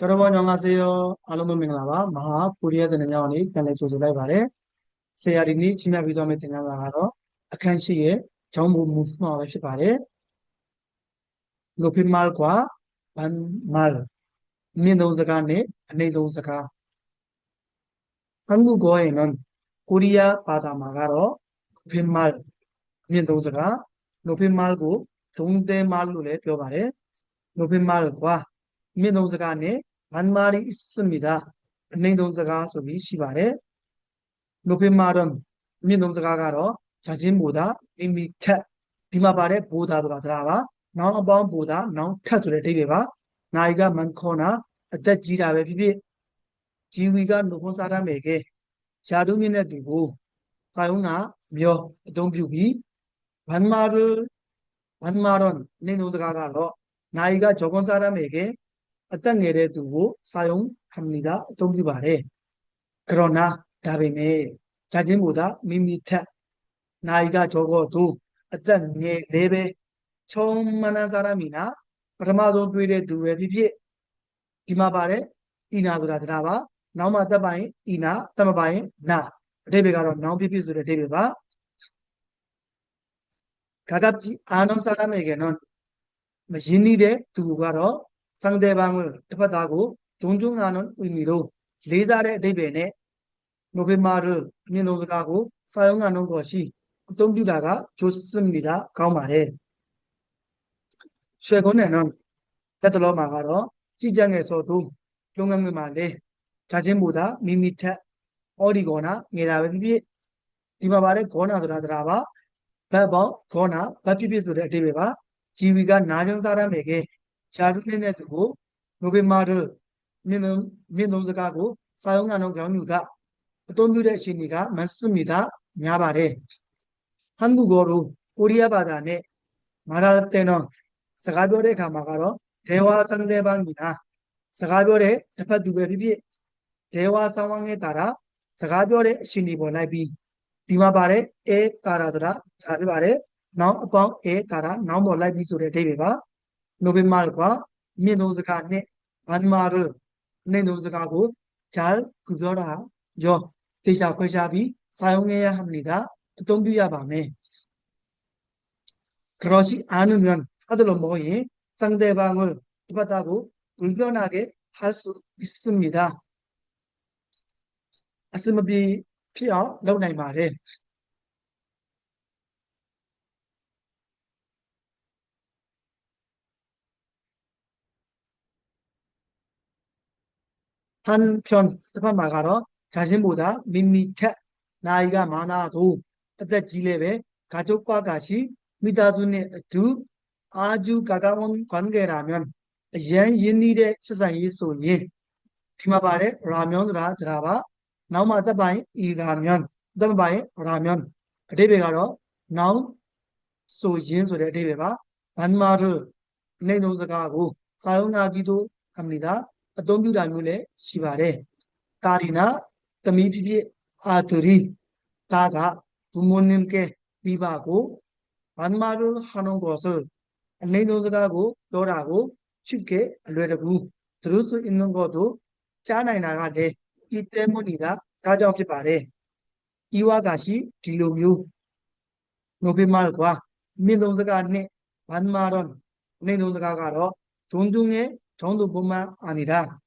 여러분 안녕하세요. 알로모 밍라바 마하 코리아 되는 야원이 편에 조절해 바래. 세야리니 지마 비도메 되는 나가로 아칸시에 정부 무스마와 시바래. 높인 말과 반말 민동사가네 내동사가 한국어에는 코리아 바다 마가로 높인 말 민동사가 높인 말고 동대말로 내 바래. 높인 말과 민동사가네 반말이 있습니다. 냉동사가 소비 시발에 높인 말은 민동사가로 자신보다 이미 디마발에 보다더라 들어봐. 나보다 나 타들에 되게봐. 나이가 많거나 어떤 지라베 비비 지위가 높은 사람에게 자동이나 두고 사용하 며 동비비 반말은 냉동사가로 나이가 적은 사람에게 어떤 예를 두고 사용합니다. 동기발에 그러나 다음에 자신보다 밋밋해 나이가 적어도 어떤 예를 처음 만난 사람이나ပထမဆုံး တွေ့တဲ့သူပဲဖြစ်ဖြစ်ဒီမှာပါတယ်ဤနာဆိုတာတရားပါနောက်မှသက်ပိုင်းဤနာသက်မပိုင်းနာအဓိပ္ပာယ်ကတော့နောင်ဖြစ်ဖြစ်ဆိုတဲ့အဓိပ္ပာယ်ပါ가깝지 않은 사람에게는 여인이래 두고가로 상대방을 뜻하다고 존중하는 의미로 레자의 대변에 높은 말을 민노가고 사용하는 것이 동주다가 좋습니다. 가오말에 최근에는 테들러 마가로 시장에서도 용량을 말해 자신보다 밋밋해 어리거나 예라비비 디마발에 거나더라더라봐 배버 거나 배피비소의 대비바 지위가 낮은 사람에게 자루내내 두고 높은 말을 민동사가고 사용하는 경우가 동주의 심리가 많습니다. 야발에 한국어로 코리아 바다에 말할 때는 사가별의 가마가로 대화 상대방이나 사가별의 대파두개 비비 대화 상황에 따라 사가별의 심리보나비 디마발에 에 따라더라 자비발에 나우 어방 에 따라 나우 몰라비 소리 대비바 높은 말과 민동사가네 반말을 내동사가고 잘 구별하여 대샤괴샤비 사용해야 합니다. 동비야 밤에 그러지 않으면 하들로 모이 상대방을 받다고 불편하게 할 수 있습니다. 아스마비 피어 너나이 말에 한편 뜻한 말가로 자신보다 밋밋해 나이가 많아도 어떤 지레베 가족과 같이 미다순의 두 아주 가까운 관계라면 연인의 세상이 소니 디마발에 라면으로 들어봐 나우마다 바이 이 라면 담바이 라면 대배가로 나우 소인 소리 대배가 반말을 내놓으가고 사용하기도 합니다. 동주다မျိုးလည်း ရှိပါတယ်။တာရီနာသမီးဖြစ်ဖြစ်အာတူရီတာက 부모님께 비바고 반말을 하는 것을 내놓으가고 너라고 쉽게 알려주고 들을 수 있는 것도 짜나이 나가대 이 때문이다. 가정ဖြစ်ပါတယ်။이와 같이 딜로묘 높은 말과 민동사가 반말은 내놓으가로 존중의 정도뿐만 아니라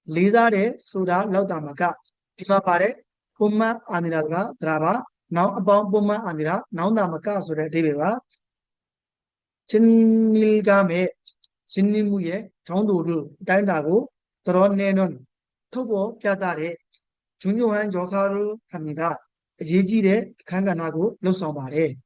리다의 수다 라우다마가 디마발의 뿐만 아니라가 드라바 나우 아빠뿐만 아니라 나우나마가 소리 대비와 진밀감의 진리무의 정도를 따른다고 드러내는 터보 뼈다의 중요한 역할을 합니다. 예질에 간단하고 역성말에